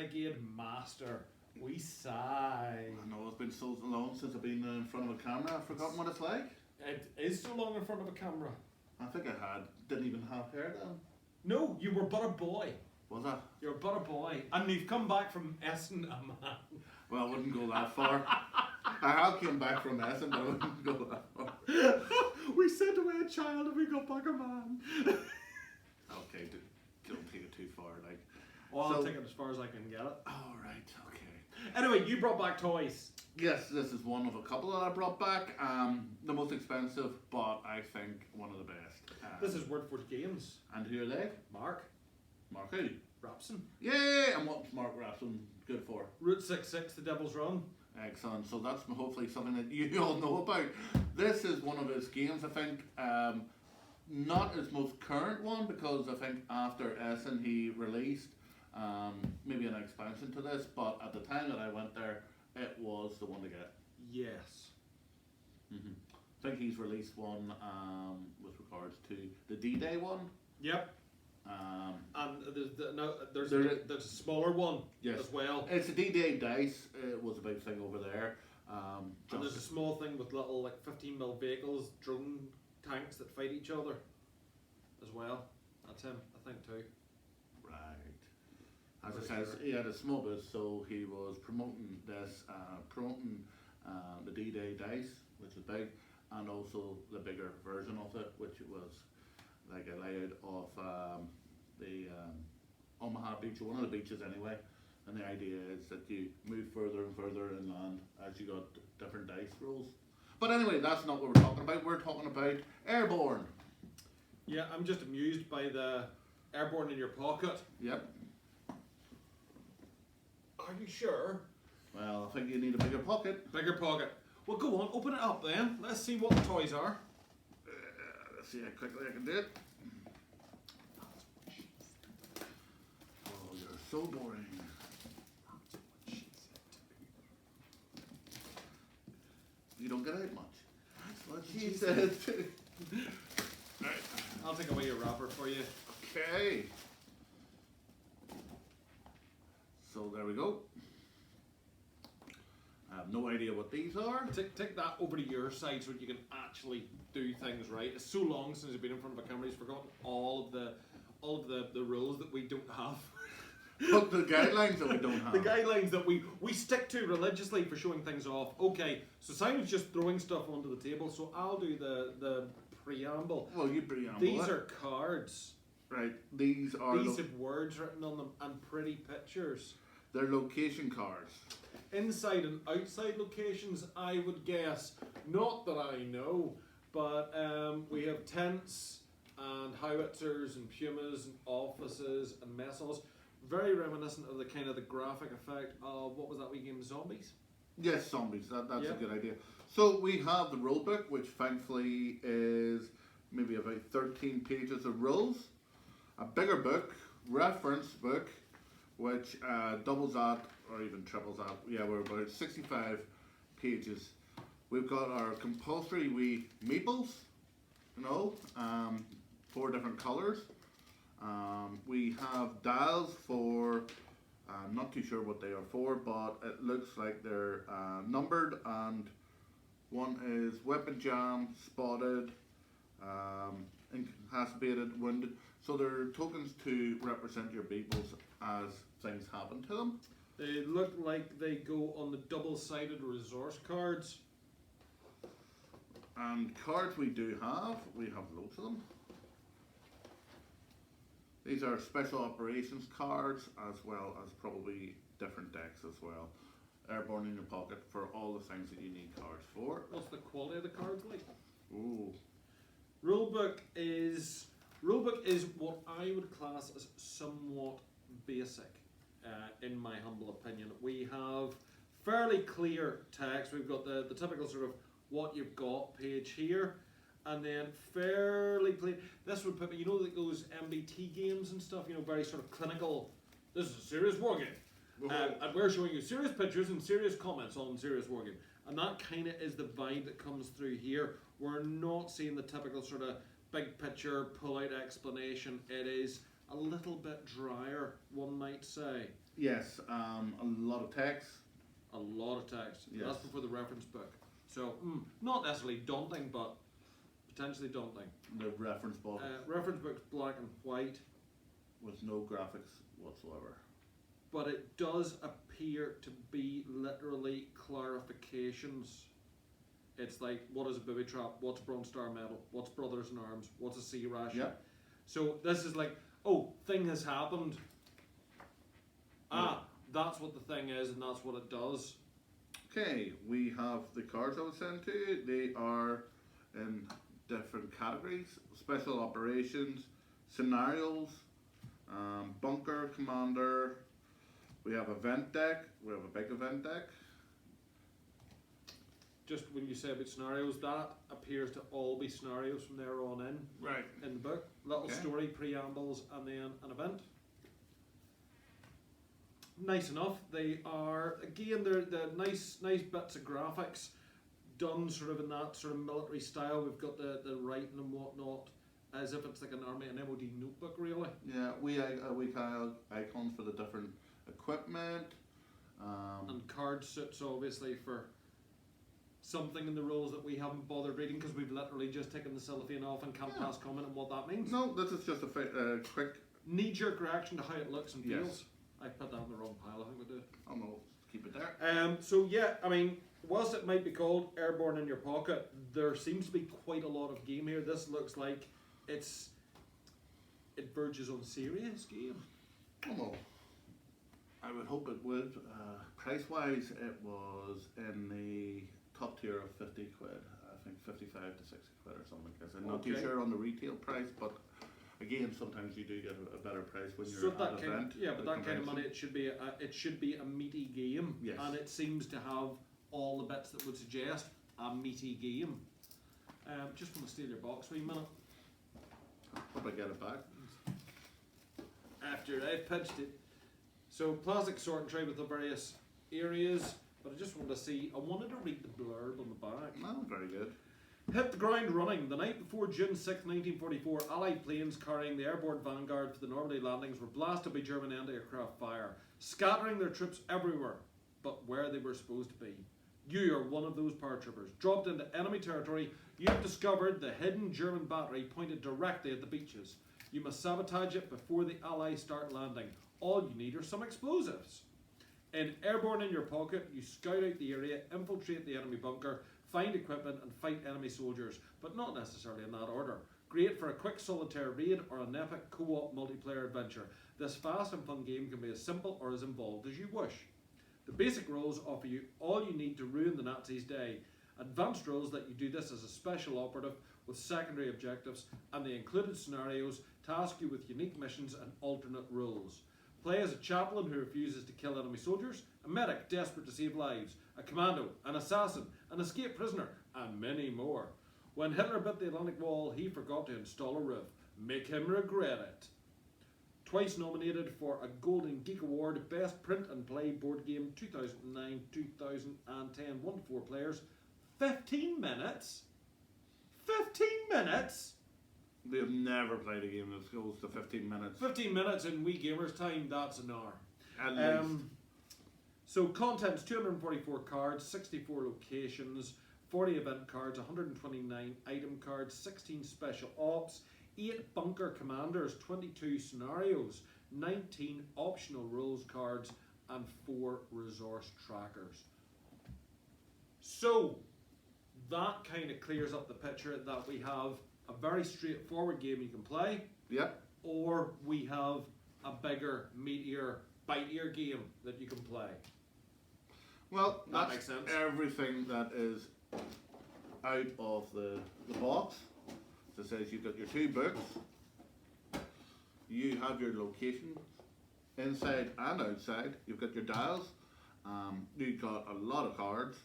Renegade Master. We sigh. I know it's been so long since I've been in front of a camera. I've forgotten what it's like. It is so long in front of a camera. I think didn't even have hair then. No, you were but a boy. Was I? You were but a boy. And you've come back from Essen a man. Well, I wouldn't go that far. I have come back from Essen, but I wouldn't go that far. We sent away a child and we got back a man. Okay, don't take it too far. Like, well, I'll take it as far as I can get it. All right, okay. Anyway, you brought back toys. Yes, this is one of a couple that I brought back. The most expensive, but I think one of the best. This is Wordford Games. And who are they? Mark. Mark who? Rapson. Yay! And what's Mark Rapson good for? Route 66, The Devil's Run. Excellent. So that's hopefully something that you all know about. This is one of his games, I think. Not his most current one, because I think after Essen he released maybe an expansion to this, but at the time that I went there, it was the one to get. Yes. Mm-hmm. I think he's released one with regards to the D-Day one. Yep. And there's a smaller one as well. It's a D-Day dice. It was a big thing over there. And there's a small thing with little like 15mm vehicles, drone tanks that fight each other as well. That's him, I think too. Right. As I said, he had a small bit, so he was promoting this, the D-Day dice, which is big, and also the bigger version of it, which was like a layout of the Omaha beach, or one of the beaches anyway. And the idea is that you move further and further inland as you got different dice rolls. But anyway, that's not what we're talking about. We're talking about Airborne. Yeah, I'm just amused by the Airborne in your pocket. Yep. Are you sure? Well, I think you need a bigger pocket. Bigger pocket. Well, go on, open it up then. Let's see what the toys are. Let's see how quickly I can do it. Oh, you're so boring. You don't get out much. That's what she said. Right. I'll take away your wrapper for you. Okay. So there we go. I have no idea what these are. Take that over to your side so that you can actually do things right. It's so long since you've been in front of a camera, he's forgotten all of the rules that we don't have. But the guidelines that we don't have. The guidelines that we stick to religiously for showing things off. Okay, so Simon's just throwing stuff onto the table, so I'll do the preamble. Well, you preamble. These are cards. Right, these have words written on them and pretty pictures. They're location cards. Inside and outside locations, I would guess. Not that I know, but we have tents and howitzers and pumas and offices and mess halls. Very reminiscent of the kind of the graphic effect of, what was that wee game, Zombies? Yes, Zombies, that's a good idea. So we have the Rulebook, which thankfully is maybe about 13 pages of rules. A bigger book, reference book, which doubles that, or even triples that. Yeah, we're about 65 pages. We've got our compulsory wee meeples, 4 different colours. We have dials for, I'm not too sure what they are for, but it looks like they're numbered, and one is weapon jam, spotted, incapacitated, wounded. So they're tokens to represent your beeples as things happen to them. They look like they go on the double-sided resource cards. And cards we have loads of them. These are special operations cards, as well as probably different decks as well. Airborne in your pocket for all the things that you need cards for. What's the quality of the cards like? Ooh. Rulebook is what I would class as somewhat basic, in my humble opinion. We have fairly clear text. We've got the typical sort of what you've got page here, and then fairly clear. This would put me, like those MBT games and stuff, very sort of clinical. This is a serious war game. And we're showing you serious pictures and serious comments on serious war game. And that kind of is the vibe that comes through here. We're not seeing the typical sort of big picture, pull out explanation. It is a little bit drier, one might say. Yes, a lot of text. A lot of text. Yes. That's before the reference book. So, not necessarily daunting, but potentially daunting. The reference book Reference book's black and white, with no graphics whatsoever. but it does appear to be literally clarifications. It's like, what is a booby trap? What's Bronze Star Medal? What's Brothers in Arms? What's a sea ration? Yep. So this is like, oh, thing has happened. That's what the thing is, and that's what it does. Okay, we have the cards I was sent to you. They are in different categories: special operations, scenarios, bunker commander. We have event deck. We have a big event deck. Just when you say about scenarios, that appears to all be scenarios from there on in the book. Little Okay. story, preambles, and then an event. Nice enough. They are, again, they're nice bits of graphics done sort of in that sort of military style. We've got the writing and whatnot, as if it's like an army, an MOD notebook, really. Yeah, we kind of icons for the different equipment. And card suits, obviously, for something in the rules that we haven't bothered reading because we've literally just taken the cellophane off and can't pass comment on what that means. No, this is just a quick. Knee-jerk reaction to how it looks and Yes. feels. I put that in the wrong pile, I think we did. Oh no, keep it there. So yeah, I mean, whilst it might be called Airborne in your pocket, there seems to be quite a lot of game here. This looks like it verges on serious game. Oh no. I would hope it would. Price-wise, it was in the top tier of 50 quid. I think 55 to 60 quid or something like this. I'm not too Okay. sure on the retail price, but again, sometimes you do get a better price when you're So at that an kind event. of, yeah, but a that kind of money, convention. it should be a meaty game, Yes. and it seems to have all the bits that would suggest a meaty game. Just want to steal your box for a minute Hope I get it back. after I pitched it. So plastic sort and tray with the various areas, but I just wanted to see. I wanted to read the blurb on the back. No, very good. Hit the ground running. The night before June 6, 1944, Allied planes carrying the airborne vanguard for the Normandy landings were blasted by German anti-aircraft fire, scattering their troops everywhere but where they were supposed to be. You are one of those paratroopers. Dropped into enemy territory, you have discovered the hidden German battery pointed directly at the beaches. You must sabotage it before the Allies start landing. All you need are some explosives. In Airborne in your pocket, you scout out the area, infiltrate the enemy bunker, find equipment and fight enemy soldiers, but not necessarily in that order. Great for a quick solitaire raid or an epic co-op multiplayer adventure. This fast and fun game can be as simple or as involved as you wish. The basic rules offer you all you need to ruin the Nazis' day. Advanced rules let you do this as a special operative with secondary objectives, and the included scenarios task you with unique missions and alternate rules. Play as a chaplain who refuses to kill enemy soldiers, a medic desperate to save lives, a commando, an assassin, an escaped prisoner, and many more. When Hitler built the Atlantic Wall, he forgot to install a roof. Make him regret it. Twice nominated for a Golden Geek Award, Best Print and Play Board Game 2009-2010, 1 to 4 players. 15 minutes? 15 minutes? We have never played a game that goes to 15 minutes. 15 minutes in Wii Gamers time, that's an hour. At least. So contents, 244 cards, 64 locations, 40 event cards, 129 item cards, 16 special ops, 8 bunker commanders, 22 scenarios, 19 optional rules cards, and 4 resource trackers. So that kind of clears up the picture that we have a very straightforward game you can play, Yep. or we have a bigger, meatier, bitier game that you can play. Well, That that's makes sense. everything that is out of the box. So it says you've got your 2 books. You have your location inside and outside. You've got your dials. You've got a lot of cards,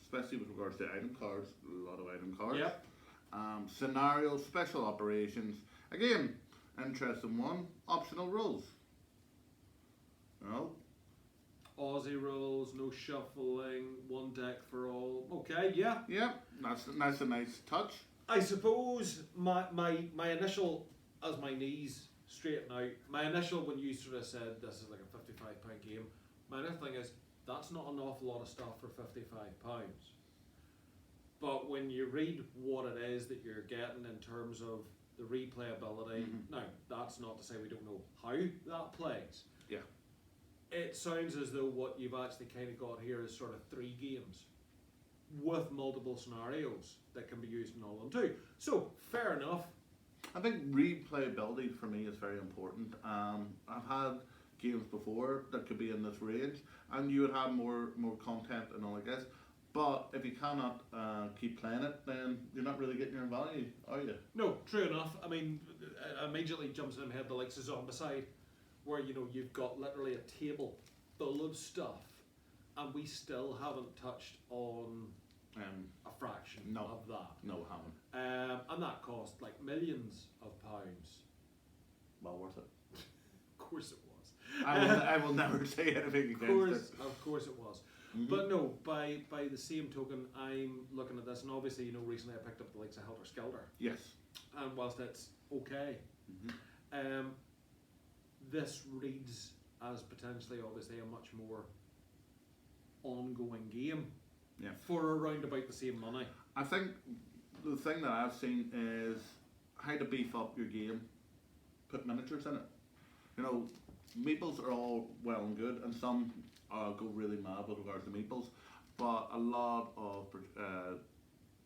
especially with regards to item cards. A lot of item cards. Yep. Scenarios, special operations. Again, interesting one. Optional rules. You know, Aussie rules, no shuffling, 1 deck for all. Okay, yeah. yep, that's a nice touch. I suppose my initial, as my knees straighten out. My initial, when you sort of said this is like a £55 game, my initial thing is that's not an awful lot of stuff for £55. But when you read what it is that you're getting in terms of the replayability, now that's not to say we don't know how that plays. Yeah. It sounds as though what you've actually kind of got here is sort of 3 games with multiple scenarios that can be used in all of them too. So, fair enough. I think replayability for me is very important. I've had games before that could be in this range, and you would have more content and all like this. But if you cannot keep playing it, then you're not really getting your value, are you? No, true enough. I mean, it immediately jumps in my head the likes of Zombicide, where you've got literally a table full of stuff, and we still haven't touched on a fraction of that. No, we haven't. And that cost like millions of pounds. Well worth it. Of course it was. I will never say anything against it. Of course it was. But no, by the same token, I'm looking at this, and obviously, recently I picked up the likes of Helter Skelter. Yes. And whilst it's okay, this reads as potentially, obviously, a much more ongoing game for around about the same money. I think the thing that I've seen is how to beef up your game, put miniatures in it. Meeples are all well and good, and some go really mad with regards to meeples, but a lot of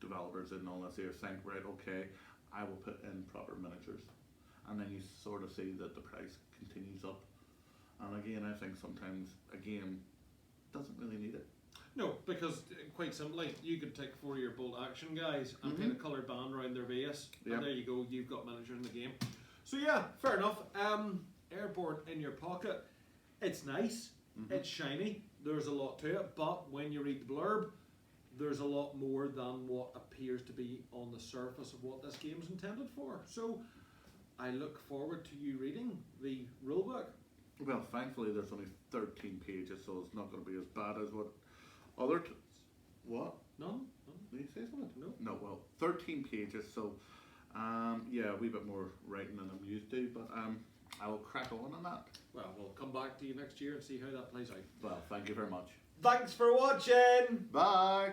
developers in all this here think, right, okay, I will put in proper miniatures, and then you sort of see that the price continues up. And again, I think sometimes a game doesn't really need it. No, because quite simply, you could take 4-year bolt action guys and paint a coloured band around their base, and there you go, you've got miniatures in the game. So yeah, fair enough. Airborne in your pocket, it's nice, it's shiny, there's a lot to it, but when you read the blurb, there's a lot more than what appears to be on the surface of what this game is intended for. So I look forward to you reading the rulebook. Well, thankfully there's only 13 pages, so it's not going to be as bad as what other... What? None? Did you say something? No. No, well, 13 pages, so yeah, a wee bit more writing than I'm used to, but I will crack on that. Well, we'll come back to you next year and see how that plays out. Well, thank you very much. Thanks for watching! Bye!